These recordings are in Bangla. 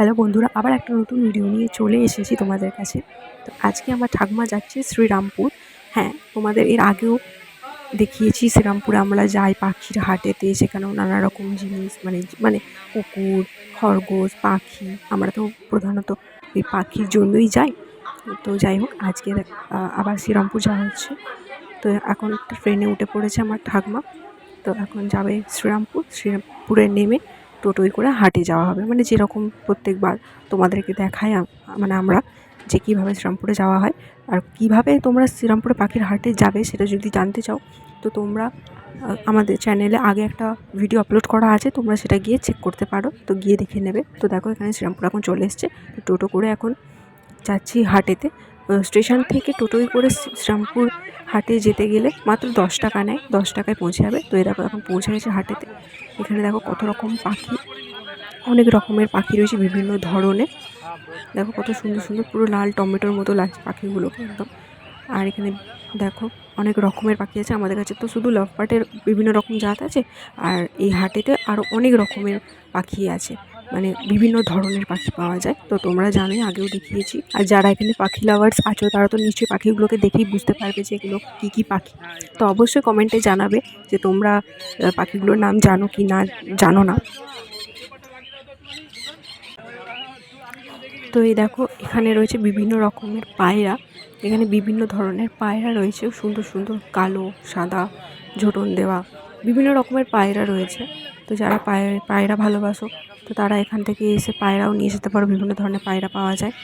হ্যালো বন্ধুরা, আবার একটা নতুন ভিডিও নিয়ে চলে এসেছি তোমাদের কাছে। তো আজকে আমার ঠাকুমা যাচ্ছে শ্রীরামপুর। হ্যাঁ, তোমাদের এর আগেও দেখিয়েছি শ্রীরামপুরে আমরা যাই পাখির হাটেতে, সেখানেও নানা রকম জিনিস মানে মানে কুকুর, খরগোশ, পাখি, আমরা তো প্রধানত এই পাখির জন্যই যাই। তো যাই হোক, আজকে আবার শ্রীরামপুর যাওয়া হচ্ছে। তো এখন একটা ট্রেনে উঠে পড়েছে আমার ঠাকুমা। তো এখন যাবে শ্রীরামপুরে নেমে টোটোয় করে হাটে যাওয়া হবে, মানে যেরকম প্রত্যেকবার তোমাদেরকে দেখায় মানে আমরা যে কীভাবে শ্রীরামপুরে যাওয়া হয়। আর কিভাবে তোমরা শ্রীরামপুরে পাখির হাটে যাবে সেটা যদি জানতে চাও তো তোমরা আমাদের চ্যানেলে আগে একটা ভিডিও আপলোড করা আছে, তোমরা সেটা গিয়ে চেক করতে পারো, তো গিয়ে দেখে নেবে। তো দেখো এখানে শ্রীরামপুর এখন চলে এসছে। তো টোটো করে এখন যাচ্ছি হাটেতে। স্টেশন থেকে টোটোয় করে শ্রীরামপুর হাটে যেতে গেলে মাত্র 10 টাকা নেয়, 10 টাকায় পৌঁছে যাবে। তো দেখো এখন পৌঁছে গেছে হাটেতে। এখানে দেখো কত রকম পাখি, অনেক রকমের পাখি রয়েছে বিভিন্ন ধরনের। দেখো কত সুন্দর সুন্দর, পুরো লাল টমেটোর মতো লাগছে পাখিগুলোকে একদম। আর এখানে দেখো অনেক রকমের পাখি আছে। আমাদের কাছে তো শুধু লাভবার্ডের বিভিন্ন রকম জাত আছে, আর এই হাটেতে আরও অনেক রকমের পাখি আছে, মানে বিভিন্ন ধরনের পাখি পাওয়া যায়। তো তোমরা জানোই, আগেও দেখিয়েছি। আর যারা এখানে পাখি লাভার্স আছো তারা তো নিশ্চয়ই পাখিগুলোকে দেখেই বুঝতে পারবে যে এগুলো কী কী পাখি। তো অবশ্যই কমেন্টে জানাবে যে তোমরা পাখিগুলোর নাম জানো কি না জানো না। তো এই দেখো এখানে রয়েছে বিভিন্ন রকমের পায়রা। এখানে বিভিন্ন ধরনের পায়রা রয়েছে, সুন্দর সুন্দর কালো, সাদা, ঝোঁটন দেওয়া বিভিন্ন রকমের পায়রা রয়েছে। তো যারা পায়রা ভালোবাসো তো তারা এখান থেকে এসে পায়রাও নিয়ে যেতে পারো, বিভিন্ন ধরনের পায়রা পাওয়া যায়।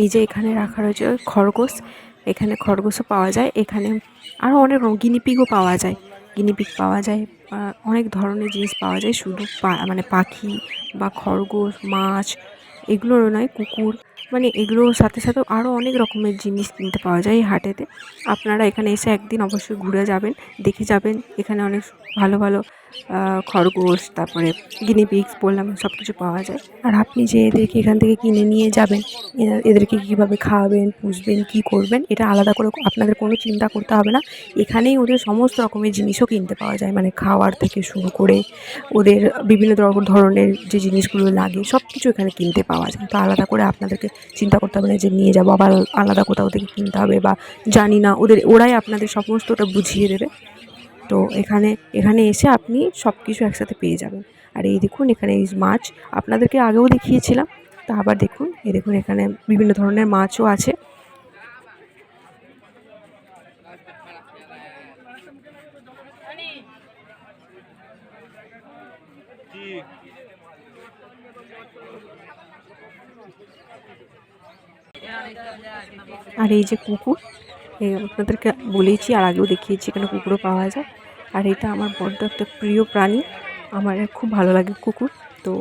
এই যে এখানে রাখা রয়েছে খরগোশ, এখানে খরগোশও পাওয়া যায়। এখানে আরও অনেক গিনিপিগও পাওয়া যায়, গিনিপিগ পাওয়া যায়, অনেক ধরনের জিনিস পাওয়া যায়। শুধু মানে পাখি বা খরগোশ, মাছ এগুলোরও নয়, কুকুর, মানে এগুলোর সাথে সাথেও আরও অনেক রকমের জিনিস কিনতে পাওয়া যায় এই হাটেতে। আপনারা এখানে এসে একদিন অবশ্যই ঘুরে যাবেন, দেখে যাবেন। এখানে অনেক ভালো ভালো খরগোশ, তারপরে গিনিপিগস বললাম, সব কিছু পাওয়া যায়। আর আপনি যে এদেরকে এখান থেকে কিনে নিয়ে যাবেন, এদেরকে কীভাবে খাওয়াবেন, পুষবেন, কী করবেন, এটা আলাদা করে আপনাদের কোনো চিন্তা করতে হবে না। এখানেই ওদের সমস্ত রকমের জিনিসও কিনতে পাওয়া যায়, মানে খাওয়ার থেকে শুরু করে ওদের বিভিন্ন ধরনের যে জিনিসগুলো লাগে সব কিছু এখানে কিনতে পাওয়া যায়। তো আলাদা করে আপনাদেরকে চিন্তা করতে হবে না যে নিয়ে যাবো আবার আলাদা কোথাও থেকে কিনতে হবে, বা জানি না, ওরাই আপনাদের সমস্তটা বুঝিয়ে দেবে। তো এখানে এসে আপনি সব কিছু একসাথে পেয়ে যাবেন। আর এই দেখুন এখানে এই মাছ আপনাদেরকে আগেও দেখিয়েছিলাম, তা আবার দেখুন, এই দেখুন এখানে বিভিন্ন ধরনের মাছও আছে। আর এই যে কুকুর, আপনাদেরকে বলেইছি আর আগেও দেখিয়েছি, এখানে কুকুরও পাওয়া যায়। আর এটা আমার বড্ড একটা প্রিয় প্রাণী, আমার খুব ভালো লাগে কুকুর। তো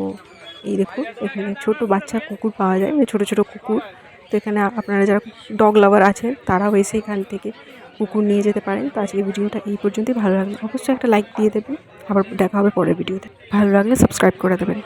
এই দেখুন এখানে ছোট বাচ্চা কুকুর পাওয়া যায়, মানে ছোটো ছোটো কুকুর। তো এখানে আপনারা যারা ডগ লাভার আছেন তারাও এসে এখান থেকে কুকুর নিয়ে যেতে পারেন। তো আজকে ভিডিওটা এই পর্যন্তই। ভালো লাগলে অবশ্যই একটা লাইক দিয়ে দেবেন। আবার দেখা হবে পরের ভিডিওতে। ভালো লাগলে সাবস্ক্রাইব করে দেবেন।